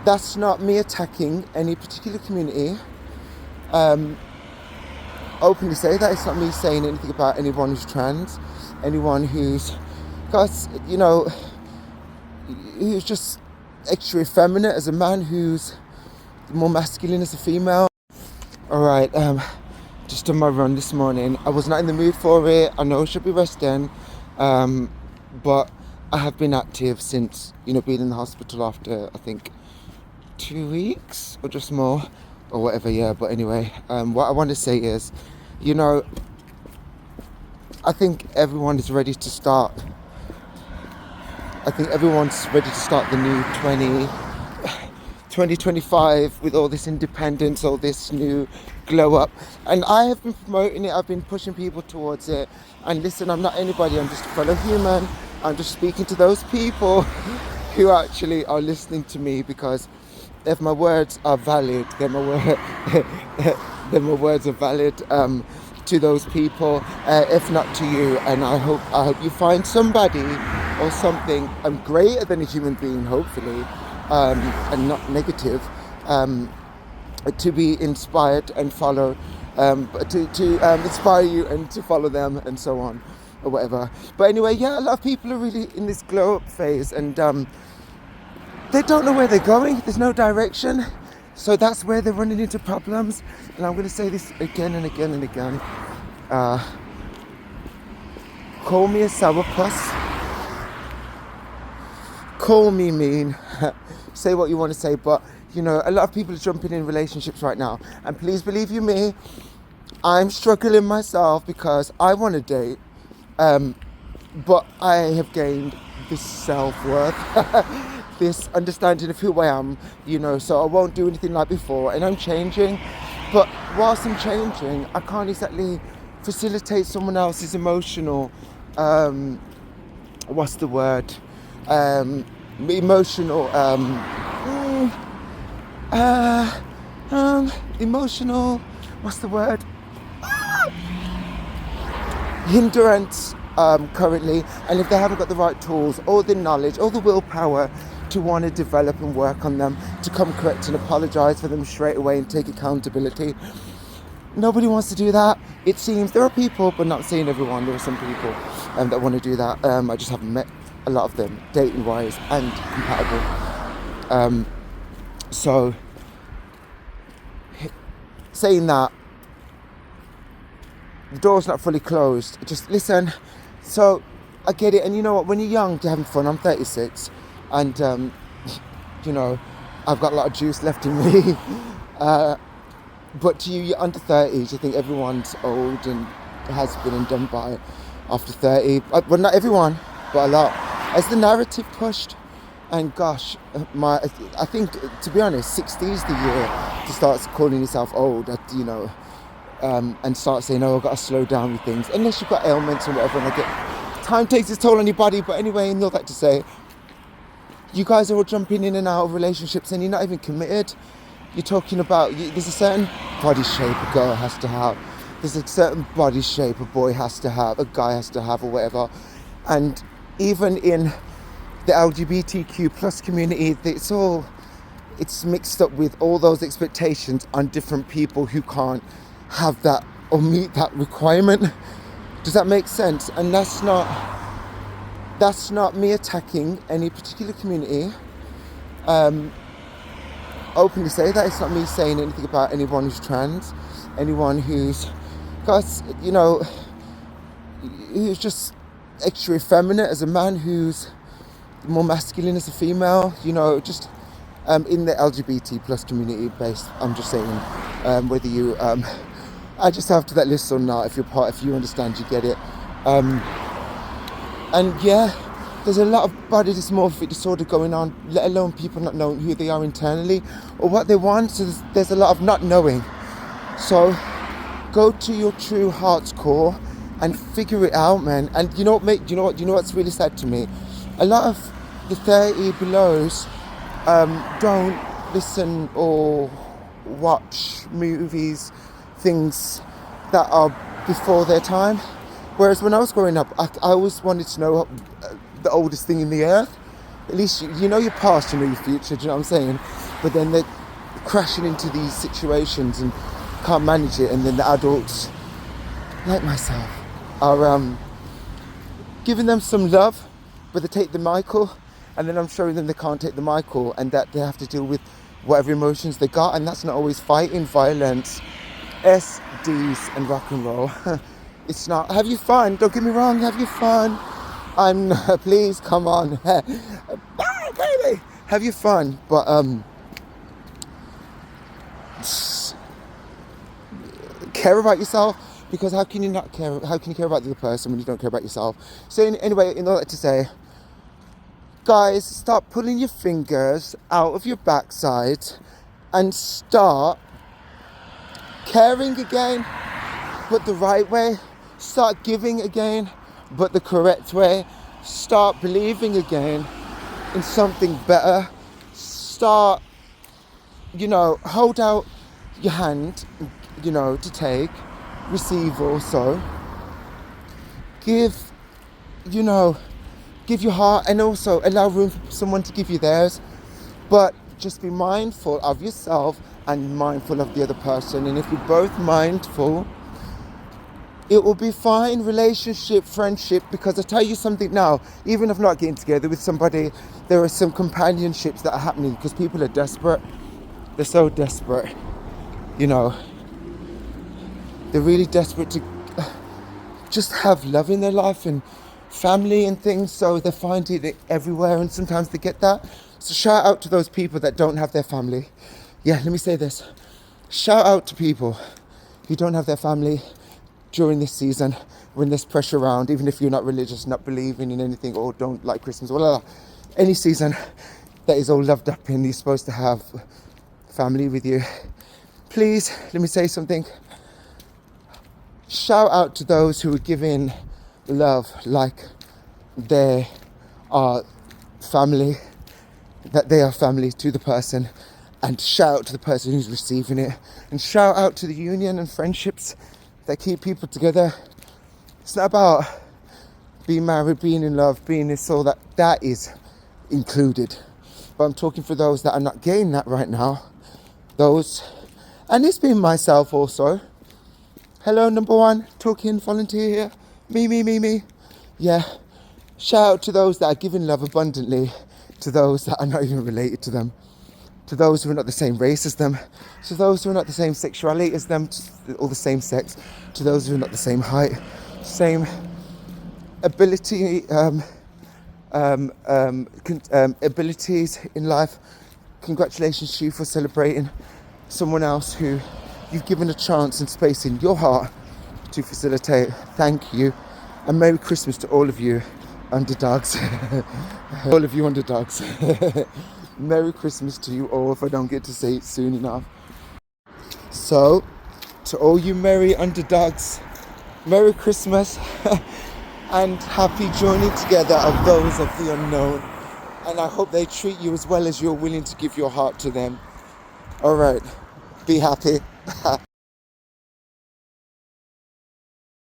that's not me attacking any particular community. Openly say that. It's not me saying anything about anyone who's trans, anyone who's, because, who's just extra effeminate as a man, who's more masculine as a female. Alright, just done my run this morning. I was not in the mood for it. I know I should be resting, but I have been active since, being in the hospital after, I think, 2 weeks or just more or whatever. Yeah, but anyway, what I want to say is, I think everyone is ready to start. I think everyone's ready to start the new 2025 with all this independence, all this new glow up. And I have been promoting it. I've been pushing people towards it. And listen, I'm not anybody. I'm just a fellow human. I'm just speaking to those people who actually are listening to me, because if my words are valid, then my words are valid to those people, if not to you. And I hope you find somebody or something greater than a human being, hopefully, and not negative, to be inspired and follow, to inspire you and to follow them and so on or whatever. But anyway, yeah, a lot of people are really in this glow up phase, and they don't know where they're going. There's no direction. So that's where they're running into problems. And I'm going to say this again and again and again. Call me a sourpuss. Call me mean. Say what you want to say. But, a lot of people are jumping in relationships right now. And please believe you me, I'm struggling myself because I want to date. But I have gained this self-worth. This understanding of who I am, so I won't do anything like before, and I'm changing. But whilst I'm changing, I can't exactly facilitate someone else's emotional, what's the word? Emotional, emotional, what's the word? Hindrance currently, and if they haven't got the right tools or the knowledge or the willpower to want to develop and work on them, to come correct and apologise for them straight away and take accountability. Nobody wants to do that. It seems there are people, but not saying everyone. There are some people that want to do that. I just haven't met a lot of them, dating wise and compatible. So saying that, the door's not fully closed. Just listen. So I get it, and you know what? When you're young, you're having fun. I'm 36. And, I've got a lot of juice left in me. But to you, you're under 30s. You think everyone's old and has been and done by after 30. Well, not everyone, but a lot. As the narrative pushed, and gosh, I think, to be honest, 60 is the year to start calling yourself old, and start saying, oh, I've got to slow down with things. Unless you've got ailments or whatever, and time takes its toll on your body. But anyway, and all that to say, you guys are all jumping in and out of relationships and you're not even committed. You're talking about, there's a certain body shape a girl has to have. There's a certain body shape a boy has to have, a guy has to have, or whatever. And even in the LGBTQ plus community, it's mixed up with all those expectations on different people who can't have that or meet that requirement. Does that make sense? And that's not me attacking any particular community. Openly say that. It's not me saying anything about anyone who's trans, anyone who's, because, who's just extra effeminate as a man, who's more masculine as a female, just in the LGBT plus community based. I'm just saying, whether you I just have to that list or not. If you understand, you get it. And yeah, there's a lot of body dysmorphic disorder going on, let alone people not knowing who they are internally or what they want. So there's a lot of not knowing. So go to your true heart's core and figure it out, man. And you know what, mate? You know what's really sad to me? A lot of the 30 belows don't listen or watch movies, things that are before their time. Whereas when I was growing up, I always wanted to know the oldest thing in the earth. At least you know your past, you know your future. Do you know what I'm saying? but then they're crashing into these situations and can't manage it, and then the adults, like myself, are giving them some love, but they take the Michael, and then I'm showing them they can't take the Michael, and that they have to deal with whatever emotions they got, and that's not always fighting, violence, SDs, and rock and roll. It's not. Have you fun? Don't get me wrong. Have you fun? Please come on, bye, baby. Have you fun? But care about yourself, because how can you not care? How can you care about the other person when you don't care about yourself? So anyway, in all that to say, guys, start pulling your fingers out of your backside and start caring again, but the right way. Start giving again, but the correct way. Start believing again in something better. Start, hold out your hand, to take, receive also. Give your heart, and also allow room for someone to give you theirs. But just be mindful of yourself and mindful of the other person. And if you're both mindful, it will be fine, relationship, friendship, because I tell you something now, even if not getting together with somebody, there are some companionships that are happening because people are desperate. They're so desperate, they're really desperate to just have love in their life and family and things, so they find it everywhere, and sometimes they get that. So shout out to those people that don't have their family. Yeah, let me say this. Shout out to people who don't have their family during this season, when there's pressure around, even if you're not religious, not believing in anything, or don't like Christmas, or any season that is all loved up and you're supposed to have family with you. Please, let me say something. Shout out to those who are giving love like they are family, that they are family to the person, and shout out to the person who's receiving it, and shout out to the union and friendships that keep people together. It's not about being married, being in love, being this, all that is included. But I'm talking for those that are not getting that right now. Those, and it's being myself also. Hello, number one, talking volunteer here. Me. Yeah. Shout out to those that are giving love abundantly to those that are not even related to them. To those who are not the same race as them, to those who are not the same sexuality as them, or the same sex, to those who are not the same height, same ability, abilities in life. Congratulations to you for celebrating someone else who you've given a chance and space in your heart to facilitate. Thank you, and Merry Christmas to all of you underdogs. All of you underdogs. Merry Christmas to you all, if I don't get to say it soon enough. So, to all you merry underdogs, Merry Christmas and happy joining together of those of the unknown. And I hope they treat you as well as you're willing to give your heart to them. Alright, be happy.